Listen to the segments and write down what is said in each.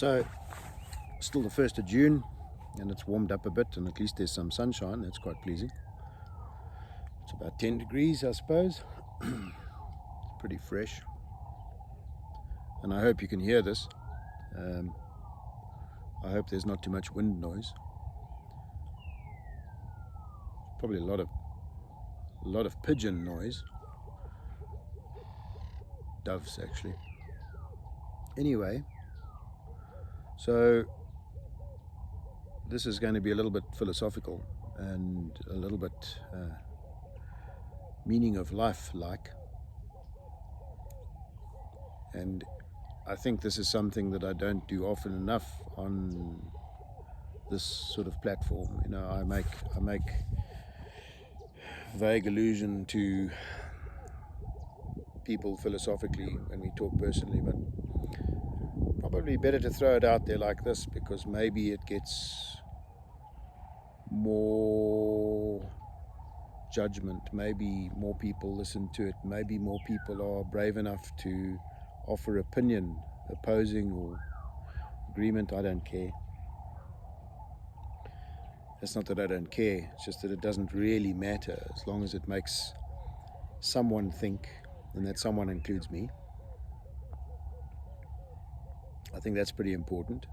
So, still the 1st of June, and it's warmed up a bit, and at least there's some sunshine. That's quite pleasing. It's about 10 degrees, I suppose. Pretty fresh. And I hope you can hear this. I hope there's not too much wind noise. Probably a lot of pigeon noise. Doves, actually. Anyway, so this is going to be a little bit philosophical and a little bit meaning of life like. And I think this is something that I don't do often enough on this sort of platform. You know, I make vague allusion to people philosophically when we talk personally, but probably better to throw it out there like this, because maybe it gets more judgment, maybe more people listen to it, maybe more people are brave enough to offer opinion, opposing or agreement. I don't care. It's not that I don't care, it's just that it doesn't really matter as long as it makes someone think, and that someone includes me. I think that's pretty important.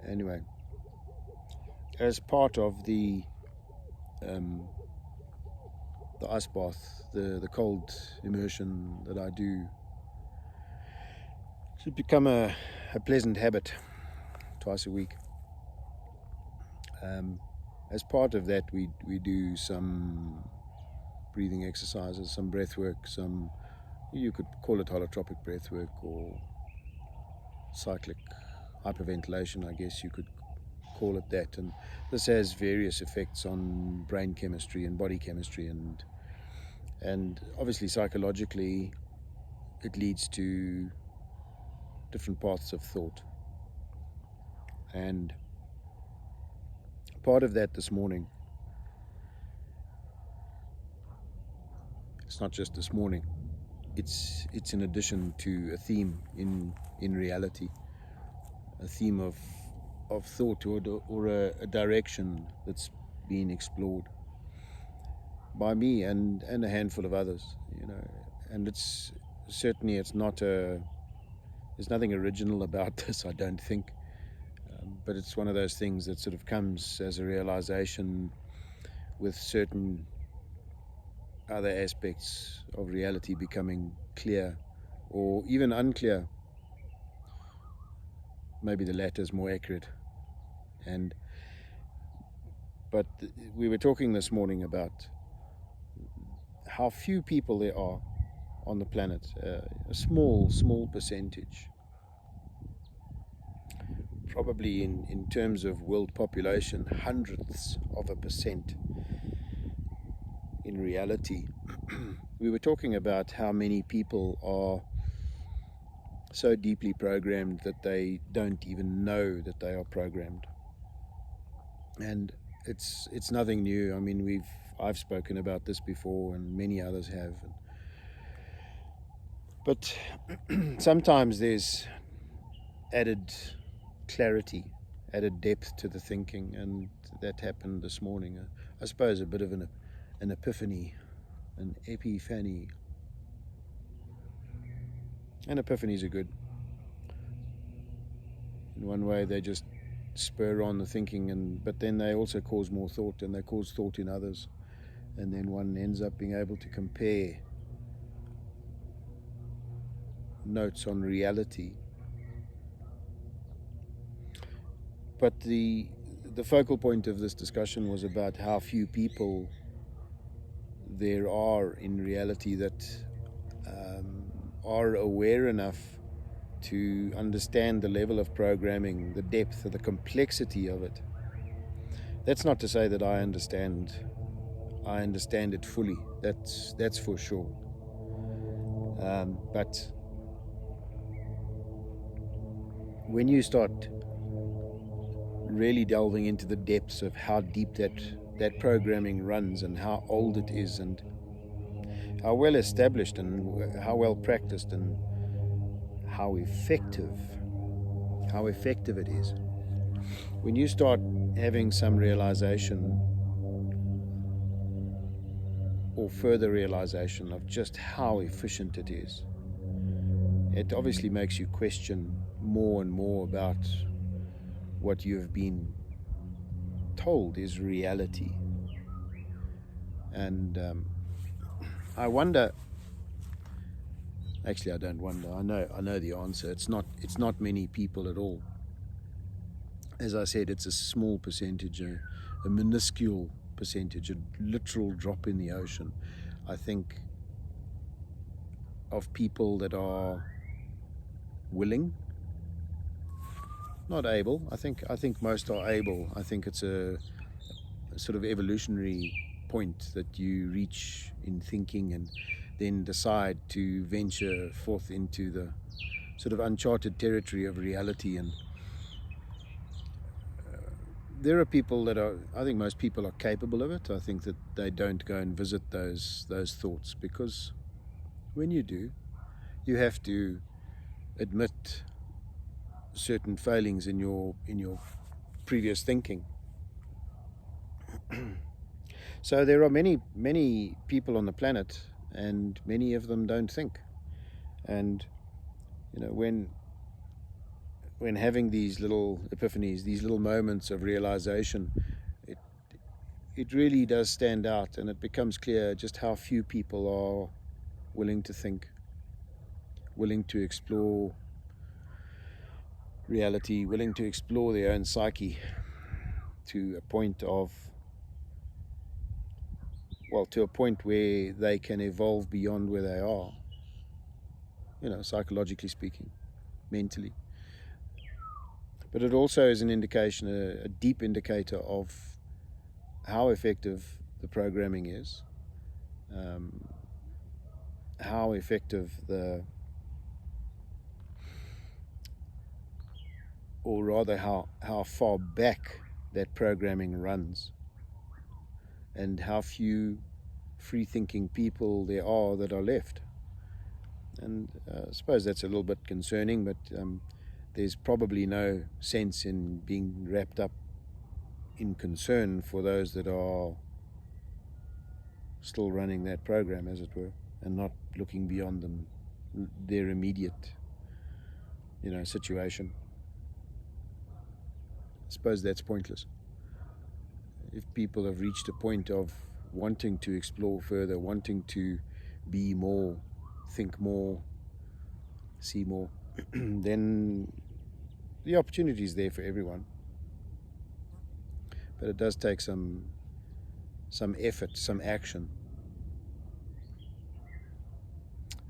Anyway, as part of the ice bath, the cold immersion that I do, should become a pleasant habit twice a week. As part of that, we do some breathing exercises, some breath work, some, you could call it holotropic breath work or cyclic hyperventilation, I guess you could call it that. And this has various effects on brain chemistry and body chemistry, and obviously psychologically it leads to different paths of thought. And part of that this morning, it's not just this morning, it's in addition to a theme in reality, a theme of thought or a direction that's being explored by me and a handful of others, you know. And it's not there's nothing original about this, I don't think, but it's one of those things that sort of comes as a realization with certain other aspects of reality becoming clear or even unclear. Maybe the latter is more accurate. But we were talking this morning about how few people there are on the planet, a small percentage, probably in terms of world population, hundredths of a percent in reality. We were talking about how many people are so deeply programmed that they don't even know that they are programmed. And it's nothing new. I mean, I've spoken about this before, and many others have. But sometimes there's added clarity, added depth to the thinking, and that happened this morning. I suppose a bit of an epiphany, an epiphany. And epiphanies are good. In one way, they just spur on the thinking, but then they also cause more thought, and they cause thought in others, and then one ends up being able to compare notes on reality. But the focal point of this discussion was about how few people there are in reality that are aware enough to understand the level of programming, the depth, the complexity of it. That's not to say that I understand it fully. That's for sure. But when you start really delving into the depths of how deep that programming runs, and how old it is, and how well established and how well practiced, and how effective it is. When you start having some realization or further realization of just how efficient it is, it obviously makes you question more and more about what you have been told is reality. And I wonder, actually I don't wonder, I know the answer. It's not many people at all. As I said, it's a small percentage, a minuscule percentage, a literal drop in the ocean, I think, of people that are willing, not able. I think most are able. I think it's a sort of evolutionary point that you reach in thinking and then decide to venture forth into the sort of uncharted territory of reality. And there are people that are, I think most people are capable of it. I think that they don't go and visit those thoughts, because when you do, you have to admit certain failings in your previous thinking. So there are many people on the planet, and many of them don't think. And when having these little epiphanies, these little moments of realization, it really does stand out, and it becomes clear just how few people are willing to think, willing to explore reality, willing to explore their own psyche to a point where they can evolve beyond where they are, psychologically speaking, mentally. But it also is an indication, a deep indicator of how effective the programming is, how effective or rather how far back that programming runs, and how few free-thinking people there are that are left. And I suppose that's a little bit concerning, but there's probably no sense in being wrapped up in concern for those that are still running that program, as it were, and not looking beyond their immediate situation. I suppose that's pointless. If people have reached a point of wanting to explore further, wanting to be more, think more, see more, then the opportunity is there for everyone. But it does take some effort, some action.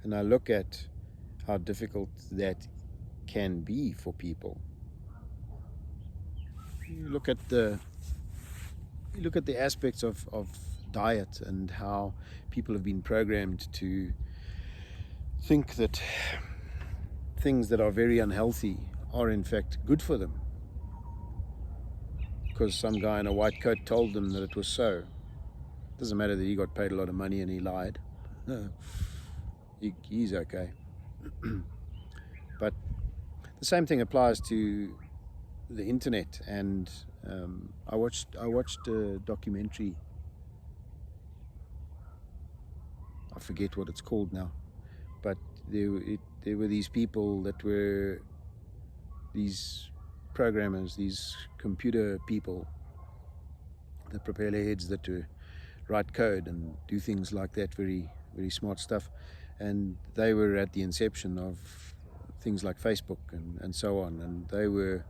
And I look at how difficult that can be for people. You look at the aspects of diet, and how people have been programmed to think that things that are very unhealthy are in fact good for them, because some guy in a white coat told them that it was so. It doesn't matter that he got paid a lot of money and he lied. He's okay. But the same thing applies to the internet. And I watched a documentary. I forget what it's called now, but there were these people that were these programmers, these computer people that prepare their heads, that write code and do things like that, very, very smart stuff. And they were at the inception of things like Facebook and so on. And they were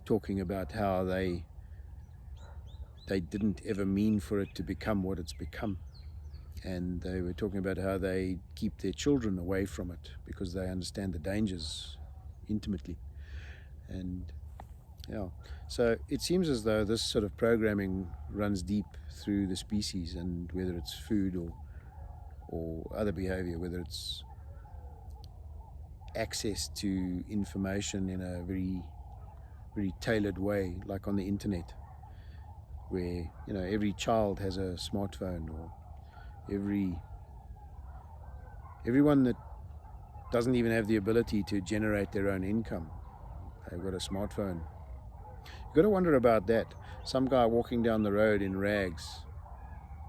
talking about how they didn't ever mean for it to become what it's become. And they were talking about how they keep their children away from it because they understand the dangers intimately. And so it seems as though this sort of programming runs deep through the species, and whether it's food or other behavior, whether it's access to information in a very, very tailored way, like on the internet, where every child has a smartphone, or everyone that doesn't even have the ability to generate their own income. They've got a smartphone. You've got to wonder about that. Some guy walking down the road in rags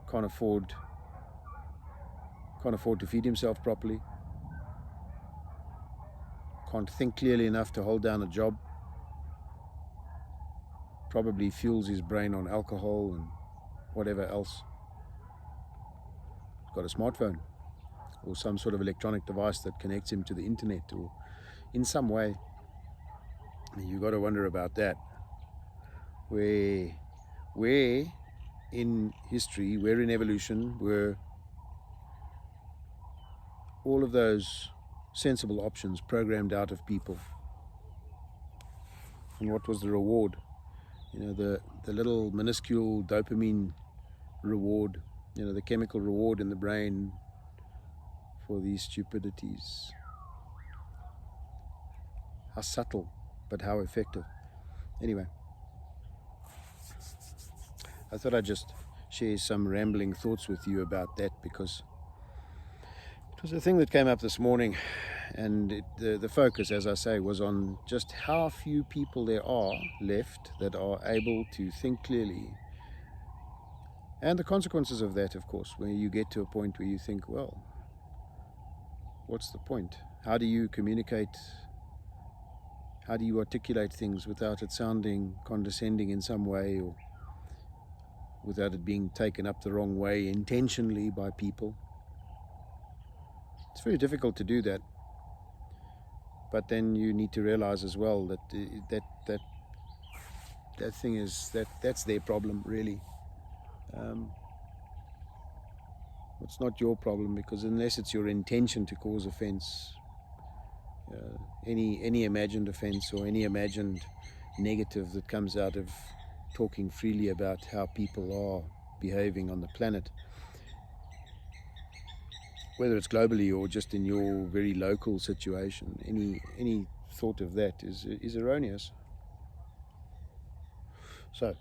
can't afford to feed himself properly, can't think clearly enough to hold down a job, probably fuels his brain on alcohol and whatever else. He's got a smartphone or some sort of electronic device that connects him to the internet or in some way. You've got to wonder about that. Where in history, where in evolution were all of those sensible options programmed out of people? And what was the reward? You know, the little minuscule dopamine reward, you know, the chemical reward in the brain for these stupidities. How subtle, but how effective. Anyway, I thought I'd just share some rambling thoughts with you about that, because it was a thing that came up this morning, and the focus, as I say, was on just how few people there are left that are able to think clearly, and the consequences of that, of course, when you get to a point where you think, well, what's the point? How do you communicate? How do you articulate things without it sounding condescending in some way, or without it being taken up the wrong way intentionally by people? It's very difficult to do that. But then you need to realize as well that that thing is that's their problem, really. It's not your problem, because unless it's your intention to cause offense, any imagined offense or any imagined negative that comes out of talking freely about how people are behaving on the planet, whether it's globally or just in your very local situation, any thought of that is erroneous. So,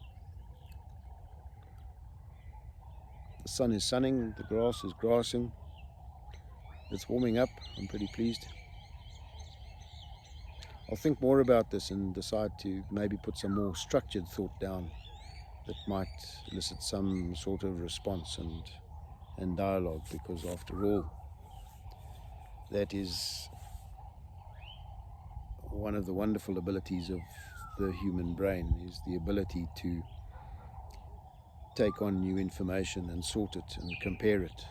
the sun is sunning, the grass is grassing, it's warming up. I'm pretty pleased. I'll think more about this and decide to maybe put some more structured thought down that might elicit some sort of response and dialogue, because after all, that is one of the wonderful abilities of the human brain, is the ability to take on new information and sort it and compare it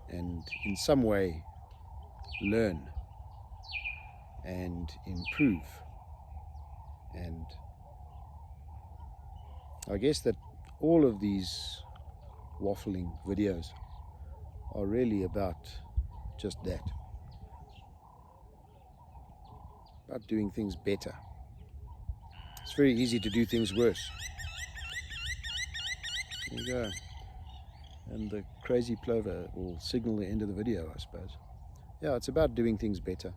and in some way learn and improve. And I guess that all of these waffling videos are really about just that, about doing things better. It's very easy to do things worse. There you go. And the crazy plover will signal the end of the video, I suppose. Yeah, it's about doing things better.